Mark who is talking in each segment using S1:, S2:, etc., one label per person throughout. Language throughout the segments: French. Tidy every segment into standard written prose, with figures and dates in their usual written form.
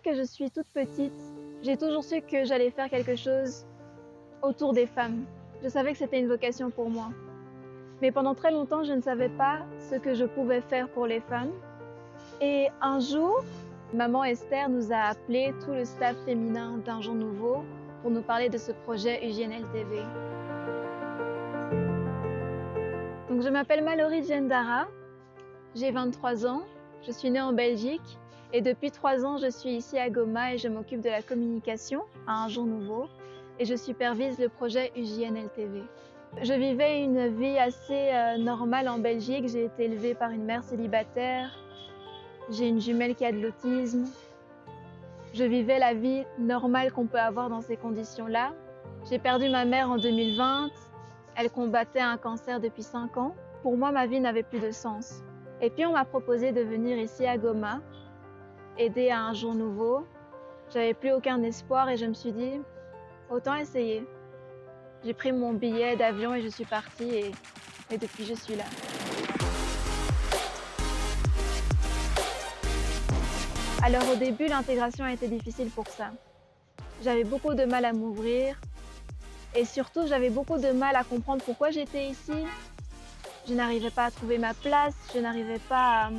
S1: que je suis toute petite, j'ai toujours su que j'allais faire quelque chose autour des femmes. Je savais que c'était une vocation pour moi. Mais pendant très longtemps, je ne savais pas ce que je pouvais faire pour les femmes. Et un jour, maman Esther nous a appelé tout le staff féminin d'Un Jour Nouveau pour nous parler de ce projet UJNL TV. Donc, je m'appelle Mallory Djendara, j'ai 23 ans, je suis née en Belgique et depuis 3 ans, je suis ici à Goma et je m'occupe de la communication à Un Jour Nouveau et je supervise le projet UJNL TV. Je vivais une vie assez normale en Belgique, j'ai été élevée par une mère célibataire, j'ai une jumelle qui a de l'autisme. Je vivais la vie normale qu'on peut avoir dans ces conditions-là. J'ai perdu ma mère en 2020, elle combattait un cancer depuis 5 ans. Pour moi, ma vie n'avait plus de sens. Et puis on m'a proposé de venir ici à Goma, aider à Un Jour Nouveau. J'avais plus aucun espoir et je me suis dit, autant essayer. J'ai pris mon billet d'avion et je suis partie et depuis je suis là. Alors au début, l'intégration a été difficile pour ça. J'avais beaucoup de mal à m'ouvrir et surtout j'avais beaucoup de mal à comprendre pourquoi j'étais ici. Je n'arrivais pas à trouver ma place, je n'arrivais pas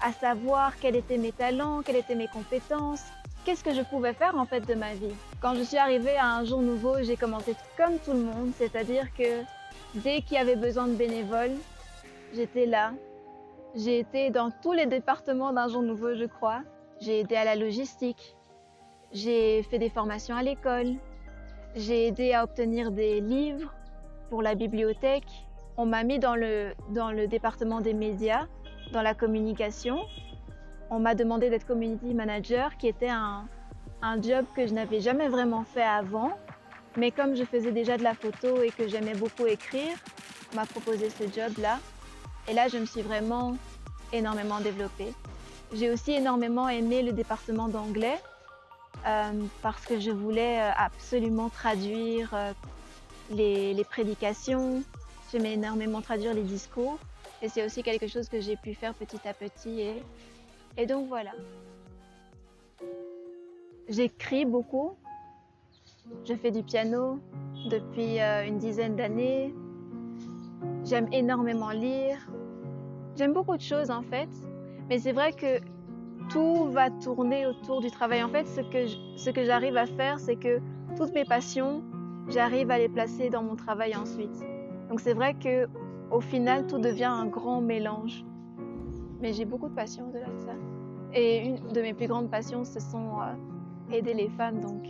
S1: à savoir quels étaient mes talents, quelles étaient mes compétences. Qu'est-ce que je pouvais faire en fait de ma vie? Quand je suis arrivée à Un Jour Nouveau, j'ai commencé comme tout le monde, c'est-à-dire que dès qu'il y avait besoin de bénévoles, j'étais là. J'ai été dans tous les départements d'Un Jour Nouveau, je crois. J'ai aidé à la logistique, j'ai fait des formations à l'école, j'ai aidé à obtenir des livres pour la bibliothèque. On m'a mis dans le département des médias, dans la communication. On m'a demandé d'être community manager, qui était un job que je n'avais jamais vraiment fait avant. Mais comme je faisais déjà de la photo et que j'aimais beaucoup écrire, on m'a proposé ce job-là. Et là, je me suis vraiment énormément développée. J'ai aussi énormément aimé le département d'anglais parce que je voulais absolument traduire les prédications. J'aimais énormément traduire les discours et c'est aussi quelque chose que j'ai pu faire petit à petit et donc voilà. J'écris beaucoup, je fais du piano depuis une dizaine d'années. J'aime énormément lire, j'aime beaucoup de choses en fait. Mais c'est vrai que tout va tourner autour du travail. En fait, ce que j'arrive à faire, c'est que toutes mes passions, j'arrive à les placer dans mon travail ensuite. Donc c'est vrai que au final, tout devient un grand mélange. Mais j'ai beaucoup de passions au-delà de ça. Et une de mes plus grandes passions, ce sont aider les femmes. Donc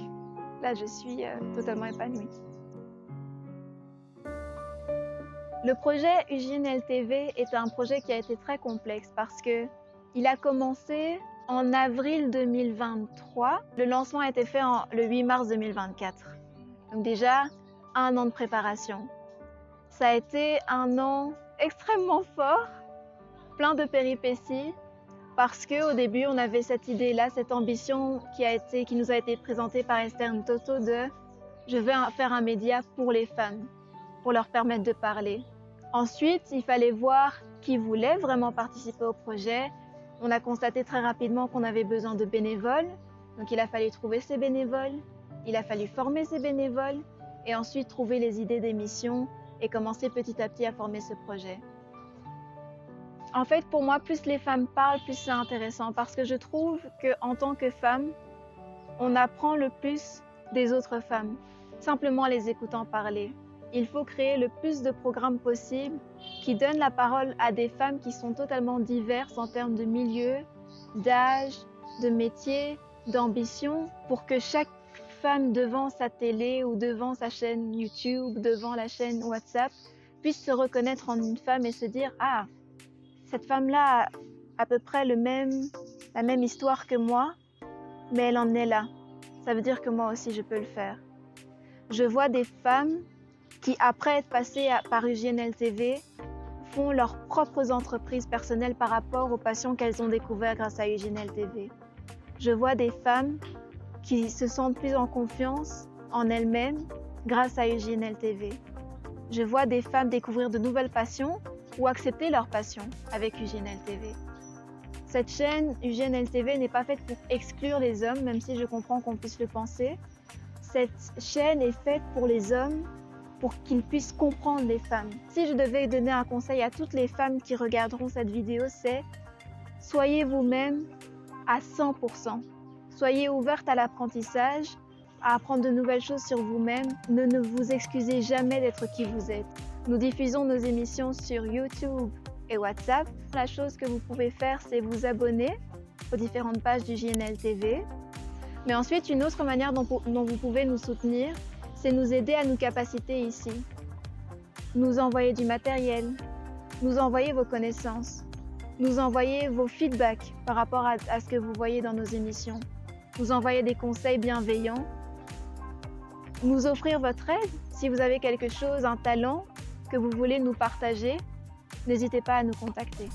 S1: là, je suis totalement épanouie. Le projet UJNL TV est un projet qui a été très complexe parce que il a commencé en avril 2023. Le lancement a été fait le 8 mars 2024. Donc déjà, 1 an de préparation. Ça a été un an extrêmement fort, plein de péripéties, parce qu'au début, on avait cette idée-là, cette ambition qui nous a été présentée par Esther Ntoto de « je veux faire un média pour les femmes, pour leur permettre de parler ». Ensuite, il fallait voir qui voulait vraiment participer au projet. On a constaté très rapidement qu'on avait besoin de bénévoles, donc il a fallu trouver ces bénévoles, il a fallu former ces bénévoles et ensuite trouver les idées d'émissions et commencer petit à petit à former ce projet. En fait, pour moi, plus les femmes parlent, plus c'est intéressant parce que je trouve qu'en tant que femme, on apprend le plus des autres femmes, simplement en les écoutant parler. Il faut créer le plus de programmes possible qui donnent la parole à des femmes qui sont totalement diverses en termes de milieu, d'âge, de métier, d'ambition, pour que chaque femme devant sa télé ou devant sa chaîne YouTube, devant la chaîne WhatsApp, puisse se reconnaître en une femme et se dire « Ah, cette femme-là a à peu près la même histoire que moi, mais elle en est là. Ça veut dire que moi aussi je peux le faire. » Je vois des femmes qui, après être passées par UJNL TV, font leurs propres entreprises personnelles par rapport aux passions qu'elles ont découvertes grâce à UJNL TV. Je vois des femmes qui se sentent plus en confiance en elles-mêmes grâce à UJNL TV. Je vois des femmes découvrir de nouvelles passions ou accepter leurs passions avec UJNL TV. Cette chaîne UGNLTV n'est pas faite pour exclure les hommes, même si je comprends qu'on puisse le penser. Cette chaîne est faite pour les hommes, pour qu'ils puissent comprendre les femmes. Si je devais donner un conseil à toutes les femmes qui regarderont cette vidéo, c'est soyez vous-même à 100%. Soyez ouverte à l'apprentissage, à apprendre de nouvelles choses sur vous-même. Ne vous excusez jamais d'être qui vous êtes. Nous diffusons nos émissions sur YouTube et WhatsApp. La chose que vous pouvez faire, c'est vous abonner aux différentes pages du JNL-TV. Mais ensuite, une autre manière dont vous pouvez nous soutenir, c'est nous aider à nous capaciter ici. Nous envoyer du matériel, nous envoyer vos connaissances, nous envoyer vos feedbacks par rapport à ce que vous voyez dans nos émissions, nous envoyer des conseils bienveillants, nous offrir votre aide. Si vous avez quelque chose, un talent que vous voulez nous partager, n'hésitez pas à nous contacter.